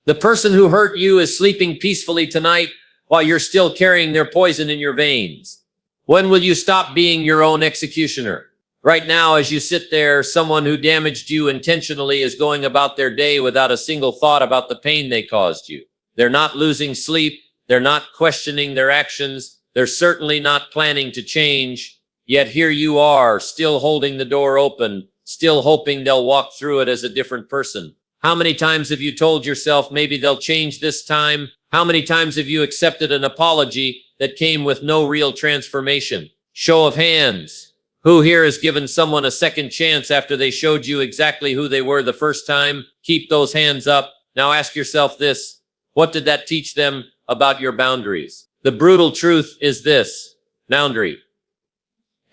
The person who hurt you is sleeping peacefully tonight while you're still carrying their poison in your veins. When will you stop being your own executioner? Right now, as you sit there, someone who damaged you intentionally is going about their day without a single thought about the pain they caused you. They're not losing sleep. They're not questioning their actions. They're certainly not planning to change. Yet here you are, still holding the door open, still hoping they'll walk through it as a different person. How many times have you told yourself maybe they'll change this time? How many times have you accepted an apology that came with no real transformation? Show of hands. Who here has given someone a second chance after they showed you exactly who they were the first time? Keep those hands up. Now ask yourself this. What did that teach them about your boundaries? The brutal truth is this. Boundary.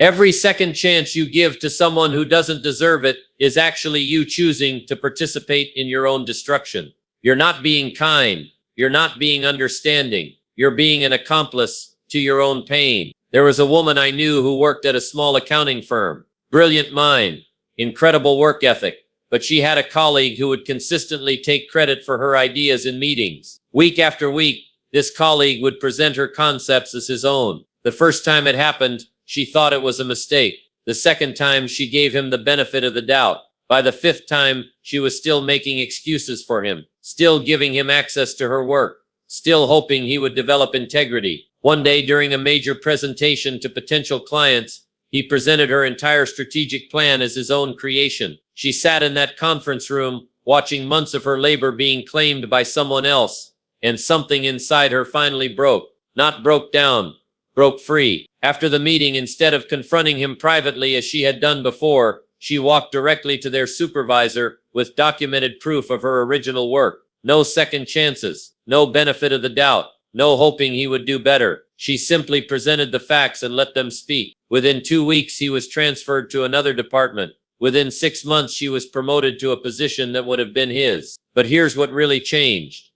Every second chance you give to someone who doesn't deserve it is actually you choosing to participate in your own destruction. You're not being kind. You're not being understanding. You're being an accomplice to your own pain. There was a woman I knew who worked at a small accounting firm. Brilliant mind, incredible work ethic, but she had a colleague who would consistently take credit for her ideas in meetings. Week after week, this colleague would present her concepts as his own. The first time it happened, she thought it was a mistake. The second time, she gave him the benefit of the doubt. By the fifth time, she was still making excuses for him, still giving him access to her work, still hoping he would develop integrity. One day during a major presentation to potential clients, he presented her entire strategic plan as his own creation. She sat in that conference room, watching months of her labor being claimed by someone else, and something inside her finally broke. Not broke down, broke free. After the meeting, instead of confronting him privately as she had done before, she walked directly to their supervisor with documented proof of her original work. No second chances, no benefit of the doubt, no hoping he would do better. She simply presented the facts and let them speak. Within 2 weeks, he was transferred to another department. Within 6 months, she was promoted to a position that would have been his. But here's what really changed.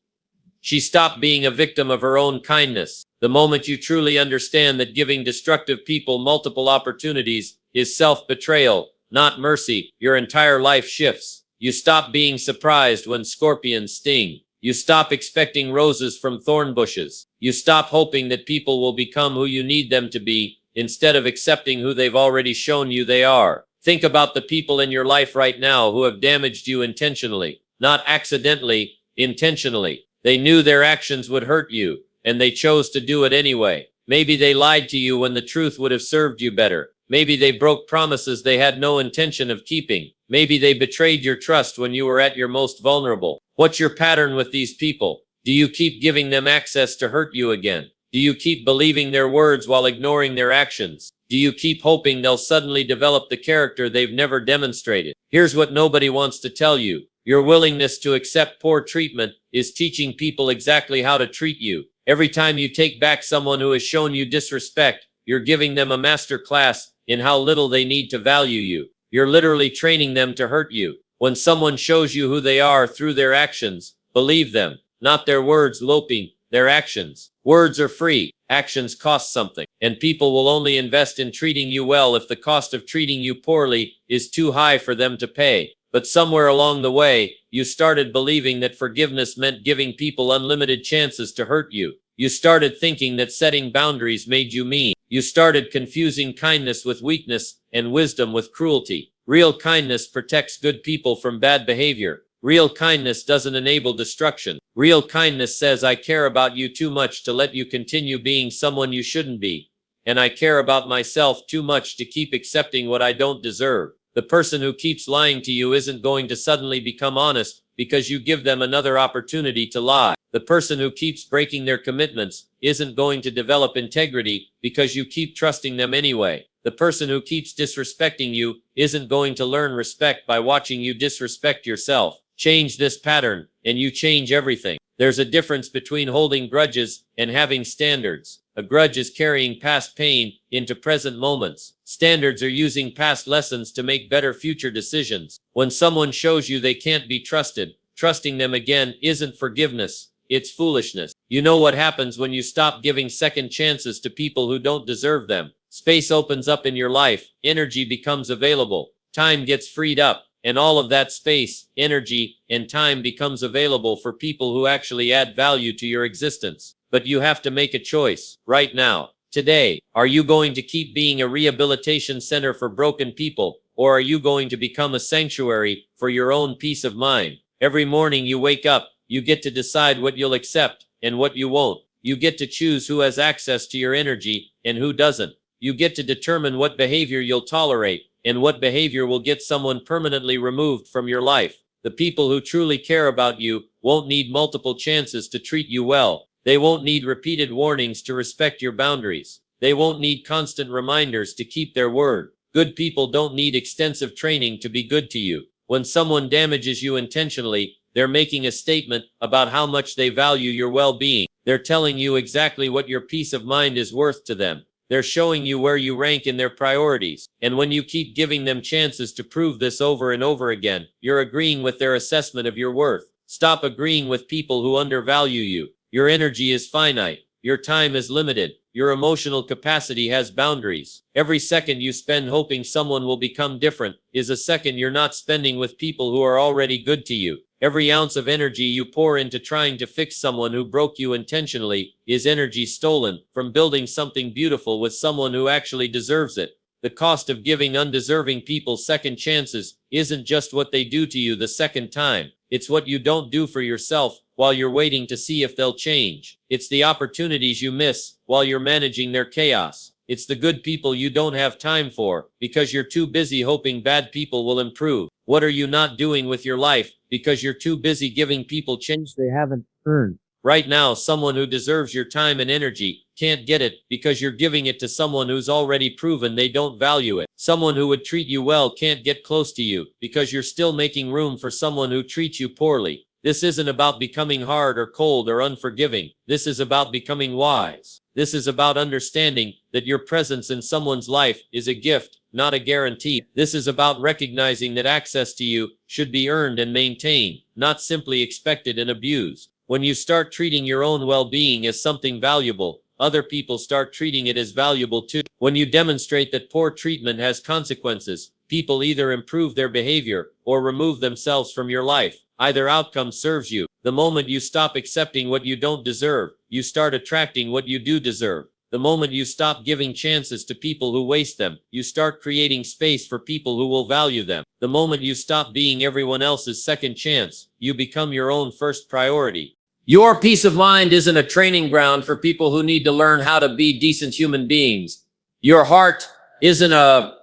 She stopped being a victim of her own kindness. The moment you truly understand that giving destructive people multiple opportunities is self-betrayal, not mercy, your entire life shifts. You stop being surprised when scorpions sting. You stop expecting roses from thorn bushes. You stop hoping that people will become who you need them to be, instead of accepting who they've already shown you they are. Think about the people in your life right now who have damaged you intentionally, not accidentally, intentionally. They knew their actions would hurt you, and they chose to do it anyway. Maybe they lied to you when the truth would have served you better. Maybe they broke promises they had no intention of keeping. Maybe they betrayed your trust when you were at your most vulnerable. What's your pattern with these people? Do you keep giving them access to hurt you again? Do you keep believing their words while ignoring their actions? Do you keep hoping they'll suddenly develop the character they've never demonstrated? Here's what nobody wants to tell you. Your willingness to accept poor treatment is teaching people exactly how to treat you. Every time you take back someone who has shown you disrespect, you're giving them a master class in how little they need to value you. You're literally training them to hurt you. When someone shows you who they are through their actions, believe them, not their words loping, their actions. Words are free, actions cost something, and people will only invest in treating you well if the cost of treating you poorly is too high for them to pay. But somewhere along the way, you started believing that forgiveness meant giving people unlimited chances to hurt you. You started thinking that setting boundaries made you mean. You started confusing kindness with weakness and wisdom with cruelty. Real kindness protects good people from bad behavior. Real kindness doesn't enable destruction. Real kindness says, I care about you too much to let you continue being someone you shouldn't be. And I care about myself too much to keep accepting what I don't deserve. The person who keeps lying to you isn't going to suddenly become honest because you give them another opportunity to lie. The person who keeps breaking their commitments isn't going to develop integrity because you keep trusting them anyway. The person who keeps disrespecting you isn't going to learn respect by watching you disrespect yourself. Change this pattern, and you change everything. There's a difference between holding grudges and having standards. A grudge is carrying past pain into present moments. Standards are using past lessons to make better future decisions. When someone shows you they can't be trusted, trusting them again isn't forgiveness, it's foolishness. You know what happens when you stop giving second chances to people who don't deserve them. Space opens up in your life, energy becomes available, time gets freed up, And all of that space, energy, and time becomes available for people who actually add value to your existence. But you have to make a choice right now. Today, are you going to keep being a rehabilitation center for broken people, or are you going to become a sanctuary for your own peace of mind? Every morning you wake up, you get to decide what you'll accept and what you won't. You get to choose who has access to your energy and who doesn't. You get to determine what behavior you'll tolerate and what behavior will get someone permanently removed from your life. The people who truly care about you won't need multiple chances to treat you well. They won't need repeated warnings to respect your boundaries. They won't need constant reminders to keep their word. Good people don't need extensive training to be good to you. When someone damages you intentionally, they're making a statement about how much they value your well-being. They're telling you exactly what your peace of mind is worth to them. They're showing you where you rank in their priorities. And when you keep giving them chances to prove this over and over again, you're agreeing with their assessment of your worth. Stop agreeing with people who undervalue you. Your energy is finite. Your time is limited. Your emotional capacity has boundaries. Every second you spend hoping someone will become different is a second you're not spending with people who are already good to you. Every ounce of energy you pour into trying to fix someone who broke you intentionally is energy stolen from building something beautiful with someone who actually deserves it. The cost of giving undeserving people second chances isn't just what they do to you the second time. It's what you don't do for yourself while you're waiting to see if they'll change. It's the opportunities you miss while you're managing their chaos. It's the good people you don't have time for because you're too busy hoping bad people will improve. What are you not doing with your life because you're too busy giving people change they haven't earned? Right now, someone who deserves your time and energy can't get it because you're giving it to someone who's already proven they don't value it. Someone who would treat you well can't get close to you because you're still making room for someone who treats you poorly. This isn't about becoming hard or cold or unforgiving. This is about becoming wise. This is about understanding that your presence in someone's life is a gift, not a guarantee. This is about recognizing that access to you should be earned and maintained, not simply expected and abused. When you start treating your own well-being as something valuable, other people start treating it as valuable too. When you demonstrate that poor treatment has consequences, people either improve their behavior or remove themselves from your life. Either outcome serves you. The moment you stop accepting what you don't deserve, you start attracting what you do deserve. The moment you stop giving chances to people who waste them, you start creating space for people who will value them. The moment you stop being everyone else's second chance, you become your own first priority. Your peace of mind isn't a training ground for people who need to learn how to be decent human beings. Your heart isn't a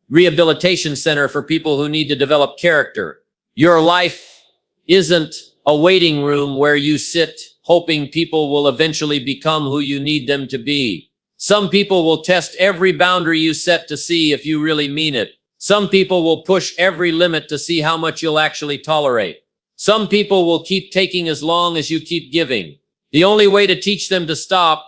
rehabilitation center for people who need to develop character. Your life isn't a waiting room where you sit hoping people will eventually become who you need them to be. Some people will test every boundary you set to see if you really mean it. Some people will push every limit to see how much you'll actually tolerate. Some people will keep taking as long as you keep giving. The only way to teach them to stop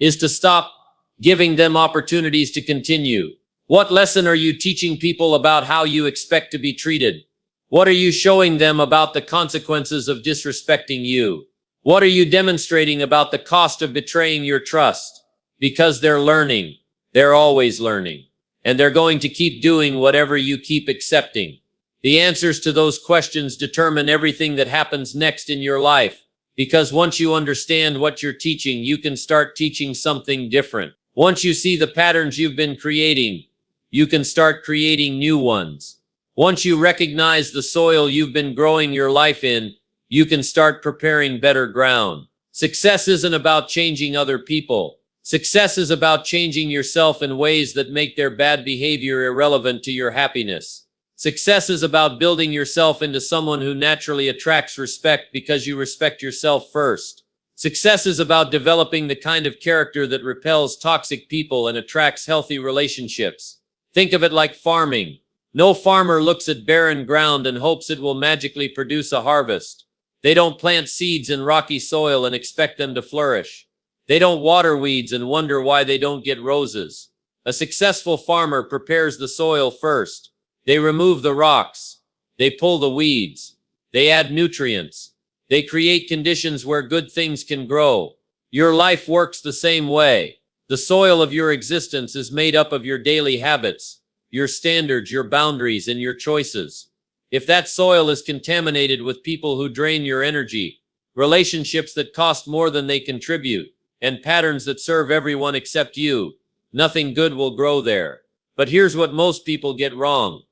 is to stop giving them opportunities to continue. What lesson are you teaching people about how you expect to be treated? What are you showing them about the consequences of disrespecting you? What are you demonstrating about the cost of betraying your trust? Because they're learning. They're always learning. And they're going to keep doing whatever you keep accepting. The answers to those questions determine everything that happens next in your life. Because once you understand what you're teaching, you can start teaching something different. Once you see the patterns you've been creating, you can start creating new ones. Once you recognize the soil you've been growing your life in, you can start preparing better ground. Success isn't about changing other people. Success is about changing yourself in ways that make their bad behavior irrelevant to your happiness. Success is about building yourself into someone who naturally attracts respect because you respect yourself first. Success is about developing the kind of character that repels toxic people and attracts healthy relationships. Think of it like farming. No farmer looks at barren ground and hopes it will magically produce a harvest. They don't plant seeds in rocky soil and expect them to flourish. They don't water weeds and wonder why they don't get roses. A successful farmer prepares the soil first. They remove the rocks. They pull the weeds. They add nutrients. They create conditions where good things can grow. Your life works the same way. The soil of your existence is made up of your daily habits, your standards, your boundaries, and your choices. If that soil is contaminated with people who drain your energy, relationships that cost more than they contribute, and patterns that serve everyone except you, nothing good will grow there. But here's what most people get wrong.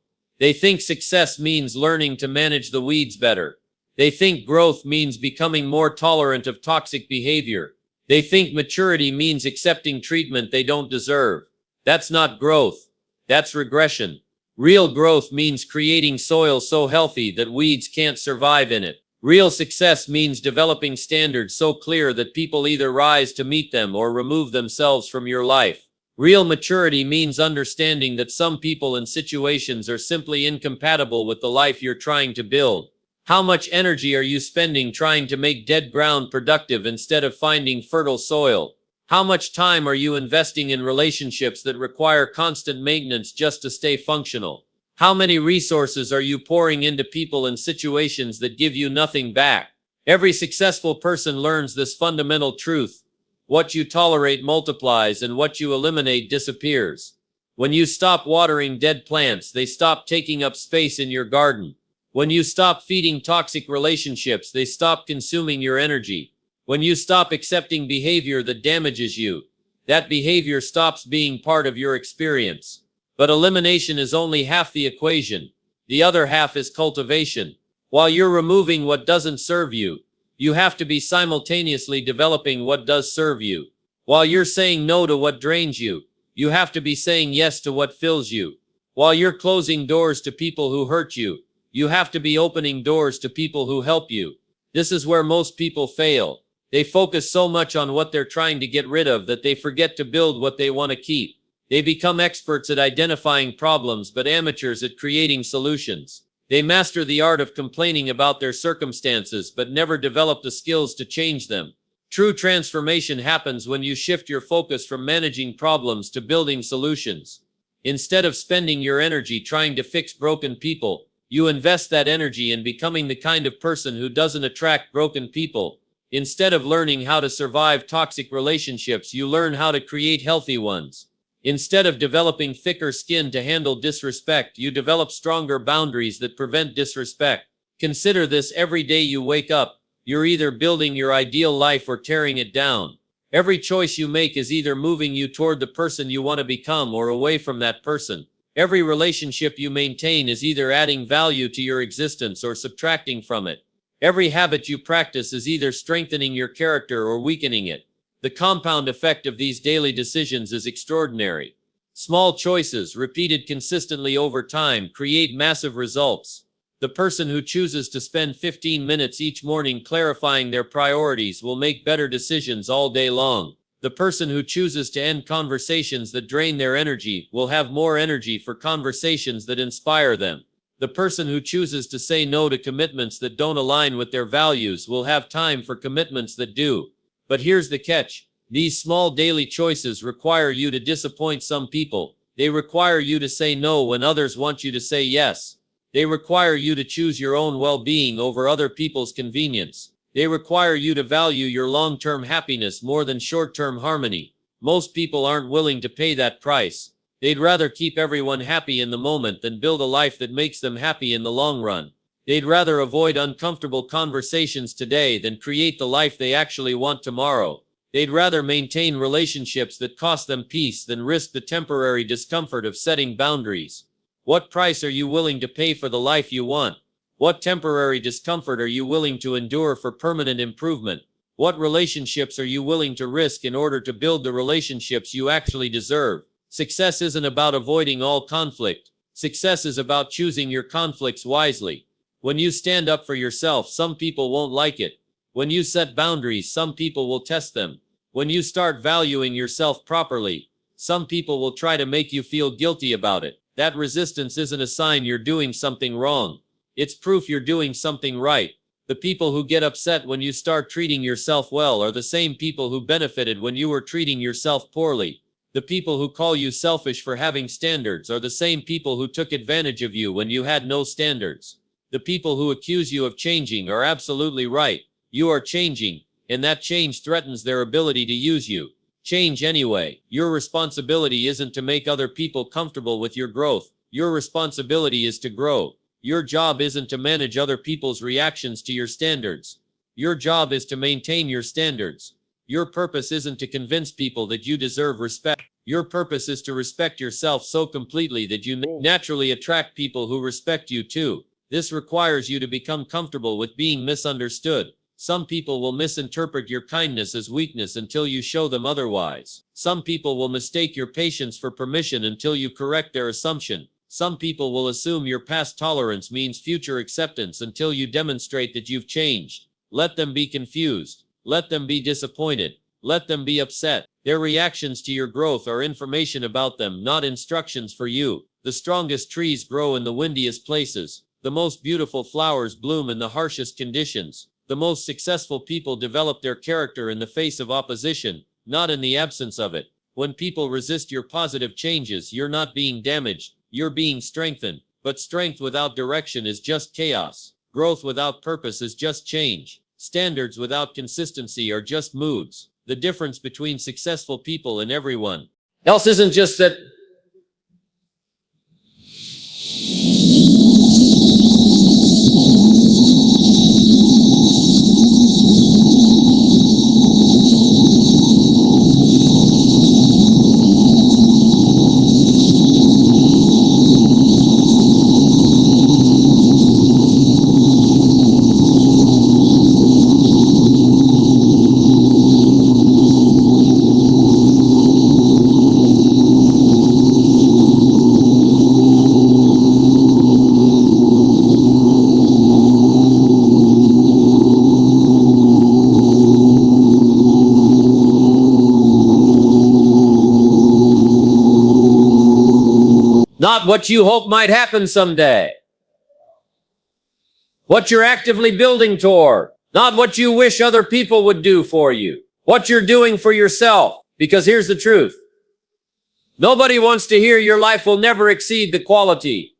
They think success means learning to manage the weeds better. They think growth means becoming more tolerant of toxic behavior. They think maturity means accepting treatment they don't deserve. That's not growth. That's regression. Real growth means creating soil so healthy that weeds can't survive in it. Real success means developing standards so clear that people either rise to meet them or remove themselves from your life. Real maturity means understanding that some people and situations are simply incompatible with the life you're trying to build. How much energy are you spending trying to make dead ground productive instead of finding fertile soil? How much time are you investing in relationships that require constant maintenance just to stay functional? How many resources are you pouring into people and situations that give you nothing back? Every successful person learns this fundamental truth. What you tolerate multiplies and what you eliminate disappears. When you stop watering dead plants, they stop taking up space in your garden. When you stop feeding toxic relationships, they stop consuming your energy. When you stop accepting behavior that damages you, that behavior stops being part of your experience. But elimination is only half the equation. The other half is cultivation. While you're removing what doesn't serve you, you have to be simultaneously developing what does serve you. While you're saying no to what drains you, you have to be saying yes to what fills you. While you're closing doors to people who hurt you, you have to be opening doors to people who help you. This is where most people fail. They focus so much on what they're trying to get rid of that they forget to build what they want to keep. They become experts at identifying problems but amateurs at creating solutions. They master the art of complaining about their circumstances but never develop the skills to change them. True transformation happens when you shift your focus from managing problems to building solutions. Instead of spending your energy trying to fix broken people, you invest that energy in becoming the kind of person who doesn't attract broken people. Instead of learning how to survive toxic relationships, you learn how to create healthy ones. Instead of developing thicker skin to handle disrespect, you develop stronger boundaries that prevent disrespect. Consider this: every day you wake up, you're either building your ideal life or tearing it down. Every choice you make is either moving you toward the person you want to become or away from that person. Every relationship you maintain is either adding value to your existence or subtracting from it. Every habit you practice is either strengthening your character or weakening it. The compound effect of these daily decisions is extraordinary. Small choices, repeated consistently over time, create massive results. The person who chooses to spend 15 minutes each morning clarifying their priorities will make better decisions all day long. The person who chooses to end conversations that drain their energy will have more energy for conversations that inspire them. The person who chooses to say no to commitments that don't align with their values will have time for commitments that do. But here's the catch. These small daily choices require you to disappoint some people. They require you to say no when others want you to say yes. They require you to choose your own well-being over other people's convenience. They require you to value your long-term happiness more than short-term harmony. Most people aren't willing to pay that price. They'd rather keep everyone happy in the moment than build a life that makes them happy in the long run. They'd rather avoid uncomfortable conversations today than create the life they actually want tomorrow. They'd rather maintain relationships that cost them peace than risk the temporary discomfort of setting boundaries. What price are you willing to pay for the life you want? What temporary discomfort are you willing to endure for permanent improvement? What relationships are you willing to risk in order to build the relationships you actually deserve? Success isn't about avoiding all conflict. Success is about choosing your conflicts wisely. When you stand up for yourself, some people won't like it. When you set boundaries, some people will test them. When you start valuing yourself properly, some people will try to make you feel guilty about it. That resistance isn't a sign you're doing something wrong. It's proof you're doing something right. The people who get upset when you start treating yourself well are the same people who benefited when you were treating yourself poorly. The people who call you selfish for having standards are the same people who took advantage of you when you had no standards. The people who accuse you of changing are absolutely right. You are changing, and that change threatens their ability to use you. Change anyway. Your responsibility isn't to make other people comfortable with your growth. Your responsibility is to grow. Your job isn't to manage other people's reactions to your standards. Your job is to maintain your standards. Your purpose isn't to convince people that you deserve respect. Your purpose is to respect yourself so completely that you naturally attract people who respect you too. This requires you to become comfortable with being misunderstood. Some people will misinterpret your kindness as weakness until you show them otherwise. Some people will mistake your patience for permission until you correct their assumption. Some people will assume your past tolerance means future acceptance until you demonstrate that you've changed. Let them be confused. Let them be disappointed. Let them be upset. Their reactions to your growth are information about them, not instructions for you. The strongest trees grow in the windiest places. The most beautiful flowers bloom in the harshest conditions. The most successful people develop their character in the face of opposition, not in the absence of it. When people resist your positive changes, you're not being damaged. You're being strengthened. But strength without direction is just chaos. Growth without purpose is just change. Standards without consistency are just moods. The difference between successful people and everyone else isn't just that not what you hope might happen someday. What you're actively building toward. Not what you wish other people would do for you. What you're doing for yourself. Because here's the truth. Nobody wants to hear your life will never exceed the quality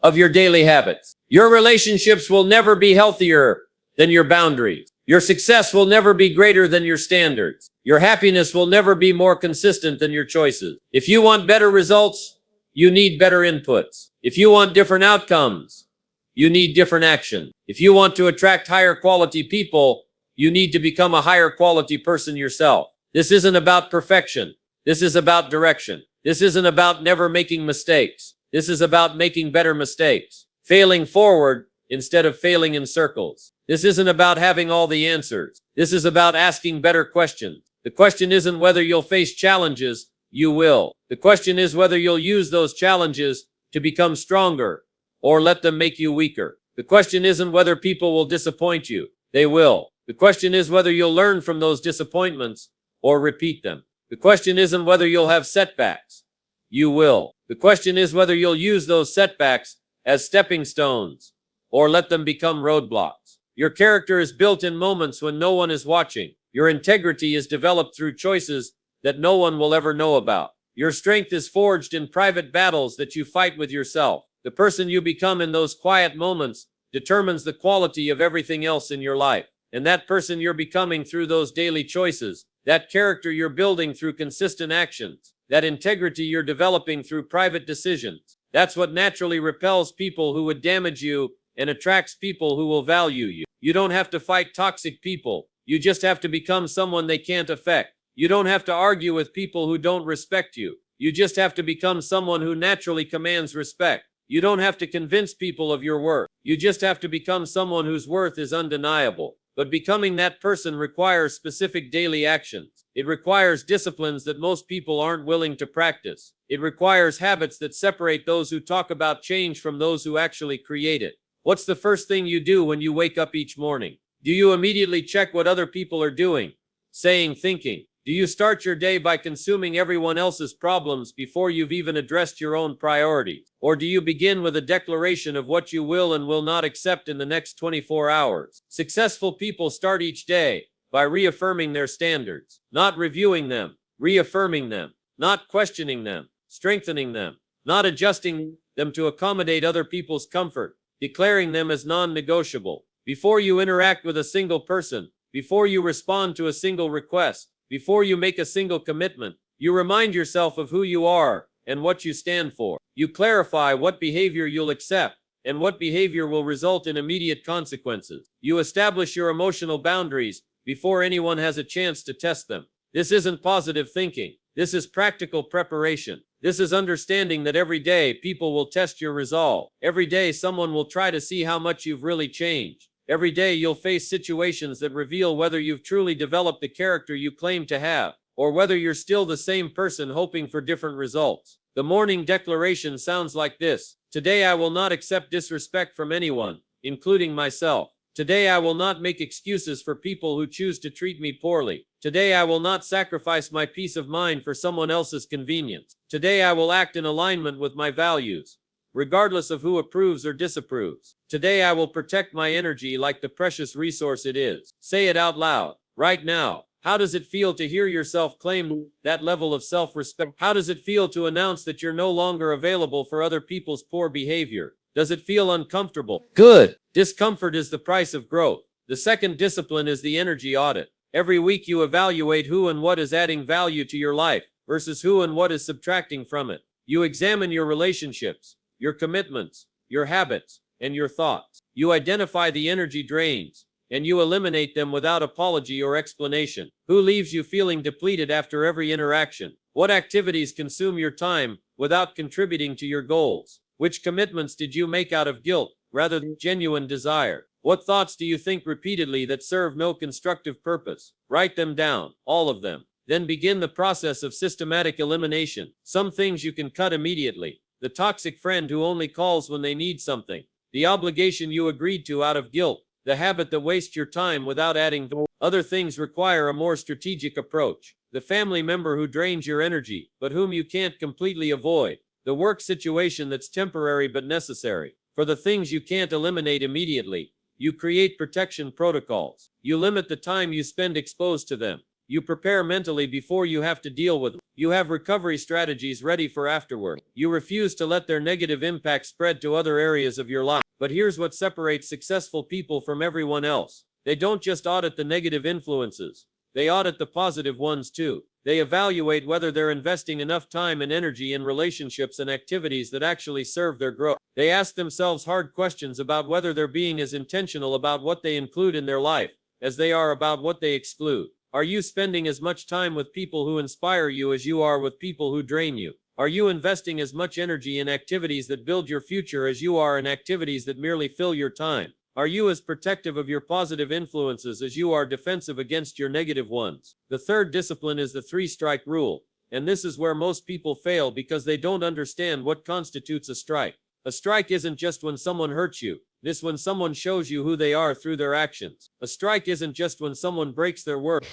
of your daily habits. Your relationships will never be healthier than your boundaries. Your success will never be greater than your standards. Your happiness will never be more consistent than your choices. If you want better results, you need better inputs. If you want different outcomes, you need different action. If you want to attract higher quality people, you need to become a higher quality person yourself. This isn't about perfection. This is about direction. This isn't about never making mistakes. This is about making better mistakes. Failing forward instead of failing in circles. This isn't about having all the answers. This is about asking better questions. The question isn't whether you'll face challenges. You will. The question is whether you'll use those challenges to become stronger or let them make you weaker. The question isn't whether people will disappoint you. They will. The question is whether you'll learn from those disappointments or repeat them. The question isn't whether you'll have setbacks. You will. The question is whether you'll use those setbacks as stepping stones or let them become roadblocks. Your character is built in moments when no one is watching. Your integrity is developed through choices that no one will ever know about. Your strength is forged in private battles that you fight with yourself. The person you become in those quiet moments determines the quality of everything else in your life. And that person you're becoming through those daily choices, that character you're building through consistent actions, that integrity you're developing through private decisions, that's what naturally repels people who would damage you and attracts people who will value you. You don't have to fight toxic people. You just have to become someone they can't affect. You don't have to argue with people who don't respect you. You just have to become someone who naturally commands respect. You don't have to convince people of your worth. You just have to become someone whose worth is undeniable. But becoming that person requires specific daily actions. It requires disciplines that most people aren't willing to practice. It requires habits that separate those who talk about change from those who actually create it. What's the first thing you do when you wake up each morning? Do you immediately check what other people are doing, saying, thinking? Do you start your day by consuming everyone else's problems before you've even addressed your own priorities? Or do you begin with a declaration of what you will and will not accept in the next 24 hours? Successful people start each day by reaffirming their standards, not reviewing them, reaffirming them, not questioning them, strengthening them, not adjusting them to accommodate other people's comfort, declaring them as non-negotiable. Before you interact with a single person, before you respond to a single request, before you make a single commitment, you remind yourself of who you are and what you stand for. You clarify what behavior you'll accept and what behavior will result in immediate consequences. You establish your emotional boundaries before anyone has a chance to test them. This isn't positive thinking. This is practical preparation. This is understanding that every day people will test your resolve. Every day someone will try to see how much you've really changed. Every day you'll face situations that reveal whether you've truly developed the character you claim to have, or whether you're still the same person hoping for different results. The morning declaration sounds like this: today I will not accept disrespect from anyone, including myself. Today I will not make excuses for people who choose to treat me poorly. Today I will not sacrifice my peace of mind for someone else's convenience. Today I will act in alignment with my values, regardless of who approves or disapproves. Today I will protect my energy like the precious resource it is. Say it out loud, right now. How does it feel to hear yourself claim that level of self-respect? How does it feel to announce that you're no longer available for other people's poor behavior? Does it feel uncomfortable? Good. Discomfort is the price of growth. The second discipline is the energy audit. Every week you evaluate who and what is adding value to your life versus who and what is subtracting from it. You examine your relationships, your commitments, your habits, and your thoughts. You identify the energy drains, and you eliminate them without apology or explanation. Who leaves you feeling depleted after every interaction? What activities consume your time without contributing to your goals? Which commitments did you make out of guilt rather than genuine desire? What thoughts do you think repeatedly that serve no constructive purpose? Write them down, all of them. Then begin the process of systematic elimination. Some things you can cut immediately. The toxic friend who only calls when they need something. The obligation you agreed to out of guilt. The habit that wastes your time without adding value. Other things require a more strategic approach. The family member who drains your energy, but whom you can't completely avoid. The work situation that's temporary but necessary. For the things you can't eliminate immediately, you create protection protocols. You limit the time you spend exposed to them. You prepare mentally before you have to deal with them. You have recovery strategies ready for afterward. You refuse to let their negative impact spread to other areas of your life. But here's what separates successful people from everyone else. They don't just audit the negative influences. They audit the positive ones too. They evaluate whether they're investing enough time and energy in relationships and activities that actually serve their growth. They ask themselves hard questions about whether they're being as intentional about what they include in their life as they are about what they exclude. Are you spending as much time with people who inspire you as you are with people who drain you? Are you investing as much energy in activities that build your future as you are in activities that merely fill your time? Are you as protective of your positive influences as you are defensive against your negative ones? The third discipline is the 3-strike rule, and this is where most people fail because they don't understand what constitutes a strike. A strike isn't just when someone hurts you. This when someone shows you who they are through their actions. A strike isn't just when someone breaks their word.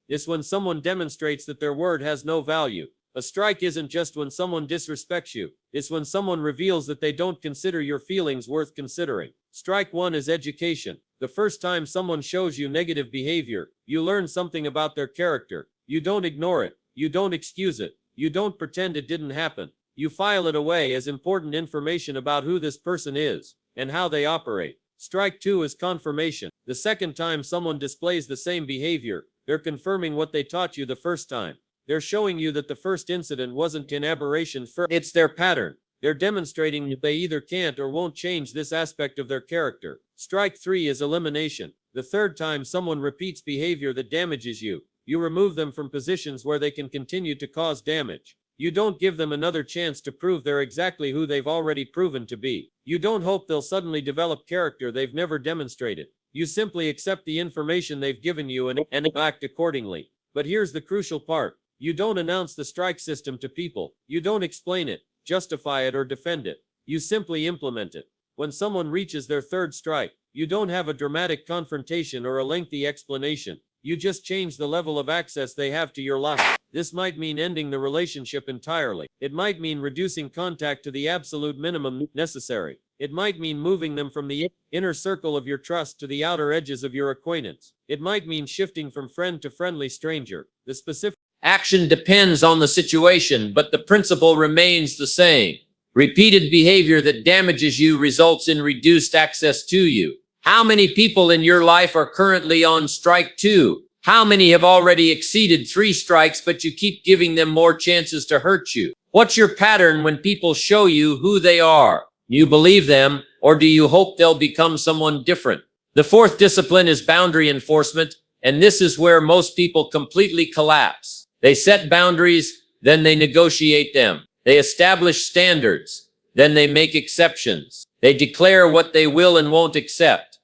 It's when someone demonstrates that their word has no value. A strike isn't just when someone disrespects you. It's when someone reveals that they don't consider your feelings worth considering. Strike 1 is education. The first time someone shows you negative behavior, you learn something about their character. You don't ignore it. You don't excuse it. You don't pretend it didn't happen. You file it away as important information about who this person is and how they operate. Strike 2 is confirmation. The second time someone displays the same behavior, they're confirming what they taught you the first time. They're showing you that the first incident wasn't an aberration. It's their pattern. They're demonstrating that they either can't or won't change this aspect of their character. Strike 3 is elimination. The third time someone repeats behavior that damages you, you remove them from positions where they can continue to cause damage. You don't give them another chance to prove they're exactly who they've already proven to be. You don't hope they'll suddenly develop character they've never demonstrated. You simply accept the information they've given you and act accordingly. But here's the crucial part. You don't announce the strike system to people. You don't explain it, justify it, or defend it. You simply implement it. When someone reaches their third strike, you don't have a dramatic confrontation or a lengthy explanation. You just change the level of access they have to your life. This might mean ending the relationship entirely. It might mean reducing contact to the absolute minimum necessary. It might mean moving them from the inner circle of your trust to the outer edges of your acquaintance. It might mean shifting from friend to friendly stranger. The specific action depends on the situation, but the principle remains the same. Repeated behavior that damages you results in reduced access to you. How many people in your life are currently on strike 2? How many have already exceeded 3 strikes, but you keep giving them more chances to hurt you? What's your pattern when people show you who they are? You believe them, Or do you hope they'll become someone different? The fourth discipline is boundary enforcement, and this is where most people completely collapse. They set boundaries, then they negotiate them. They establish standards, then they make exceptions. They declare what they will and won't accept.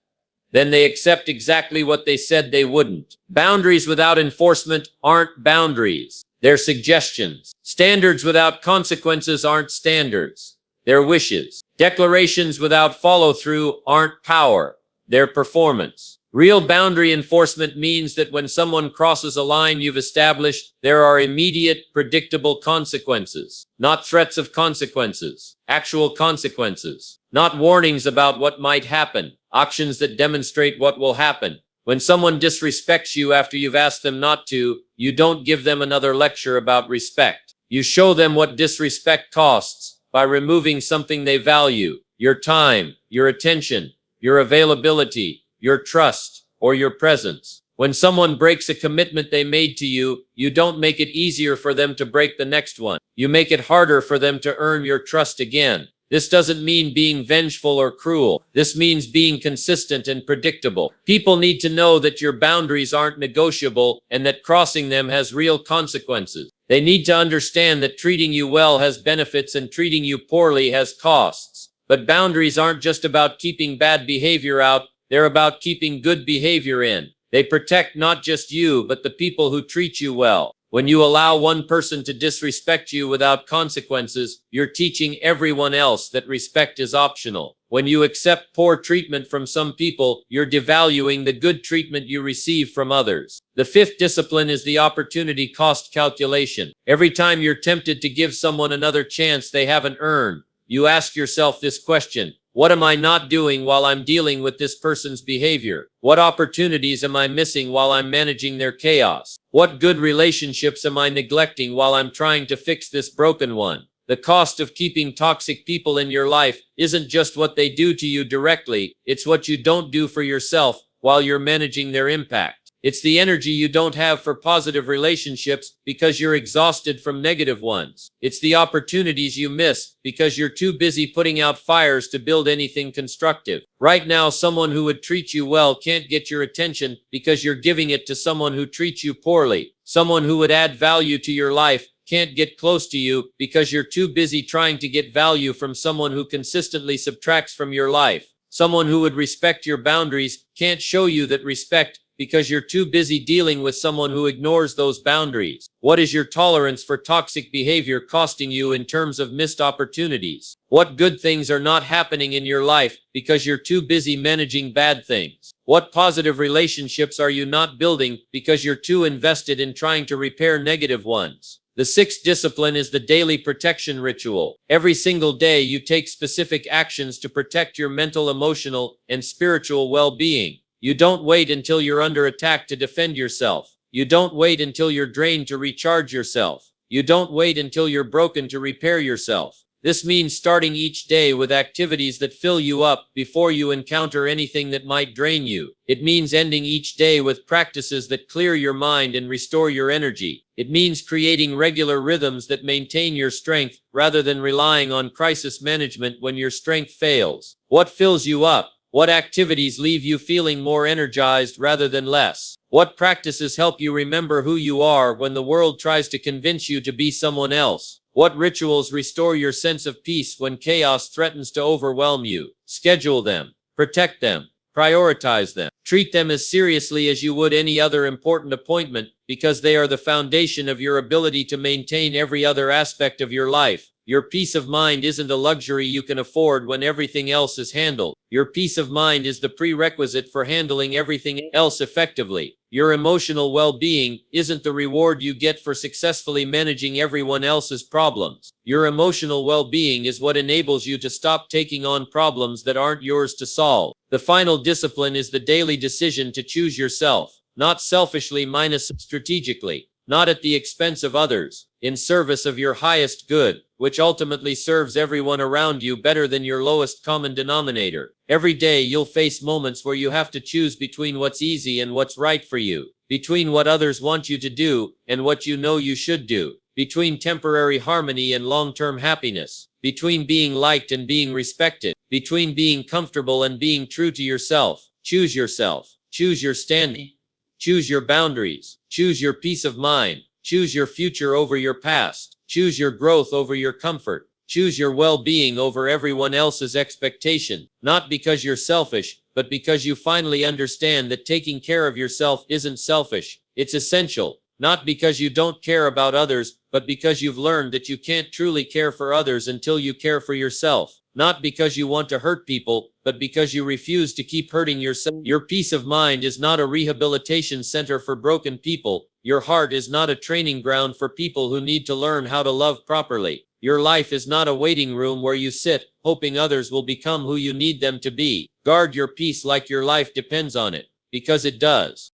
Then they accept exactly what they said they wouldn't. Boundaries without enforcement aren't boundaries. They're suggestions. Standards without consequences aren't standards. They're wishes. Declarations without follow-through aren't power. They're performance. Real boundary enforcement means that when someone crosses a line you've established, there are immediate, predictable consequences. Not threats of consequences. Actual consequences. Not warnings about what might happen. Actions that demonstrate what will happen. When someone disrespects you after you've asked them not to, you don't give them another lecture about respect. You show them what disrespect costs by removing something they value. Your time, your attention, your availability, your trust, or your presence. When someone breaks a commitment they made to you, you don't make it easier for them to break the next one. You make it harder for them to earn your trust again. This doesn't mean being vengeful or cruel. This means being consistent and predictable. People need to know that your boundaries aren't negotiable and that crossing them has real consequences. They need to understand that treating you well has benefits and treating you poorly has costs. But boundaries aren't just about keeping bad behavior out. They're about keeping good behavior in. They protect not just you, but the people who treat you well. When you allow one person to disrespect you without consequences, you're teaching everyone else that respect is optional. When you accept poor treatment from some people, you're devaluing the good treatment you receive from others. The fifth discipline is the opportunity cost calculation. Every time you're tempted to give someone another chance they haven't earned, you ask yourself this question: what am I not doing while I'm dealing with this person's behavior? What opportunities am I missing while I'm managing their chaos? What good relationships am I neglecting while I'm trying to fix this broken one? The cost of keeping toxic people in your life isn't just what they do to you directly, it's what you don't do for yourself while you're managing their impact. It's the energy you don't have for positive relationships because you're exhausted from negative ones. It's the opportunities you miss because you're too busy putting out fires to build anything constructive. Right now, someone who would treat you well can't get your attention because you're giving it to someone who treats you poorly. Someone who would add value to your life can't get close to you because you're too busy trying to get value from someone who consistently subtracts from your life. Someone who would respect your boundaries can't show you that respect because you're too busy dealing with someone who ignores those boundaries. What is your tolerance for toxic behavior costing you in terms of missed opportunities? What good things are not happening in your life because you're too busy managing bad things? What positive relationships are you not building because you're too invested in trying to repair negative ones? The sixth discipline is the daily protection ritual. Every single day you take specific actions to protect your mental, emotional, and spiritual well-being. You don't wait until you're under attack to defend yourself. You don't wait until you're drained to recharge yourself. You don't wait until you're broken to repair yourself. This means starting each day with activities that fill you up before you encounter anything that might drain you. It means ending each day with practices that clear your mind and restore your energy. It means creating regular rhythms that maintain your strength rather than relying on crisis management when your strength fails. What fills you up? What activities leave you feeling more energized rather than less? What practices help you remember who you are when the world tries to convince you to be someone else? What rituals restore your sense of peace when chaos threatens to overwhelm you? Schedule them. Protect them. Prioritize them. Treat them as seriously as you would any other important appointment because they are the foundation of your ability to maintain every other aspect of your life. Your peace of mind isn't a luxury you can afford when everything else is handled. Your peace of mind is the prerequisite for handling everything else effectively. Your emotional well-being isn't the reward you get for successfully managing everyone else's problems. Your emotional well-being is what enables you to stop taking on problems that aren't yours to solve. The final discipline is the daily decision to choose yourself, not selfishly minus strategically, not at the expense of others, in service of your highest good, which ultimately serves everyone around you better than your lowest common denominator. Every day you'll face moments where you have to choose between what's easy and what's right for you, between what others want you to do and what you know you should do, between temporary harmony and long-term happiness, between being liked and being respected. between being comfortable and being true to yourself. Choose yourself. Choose your standing. Choose your boundaries. Choose your peace of mind. Choose your future over your past. Choose your growth over your comfort. Choose your well-being over everyone else's expectation. Not because you're selfish, but because you finally understand that taking care of yourself isn't selfish. It's essential. Not because you don't care about others, but because you've learned that you can't truly care for others until you care for yourself. Not because you want to hurt people, but because you refuse to keep hurting yourself. Your peace of mind is not a rehabilitation center for broken people. Your heart is not a training ground for people who need to learn how to love properly. Your life is not a waiting room where you sit, hoping others will become who you need them to be. Guard your peace like your life depends on it, because it does.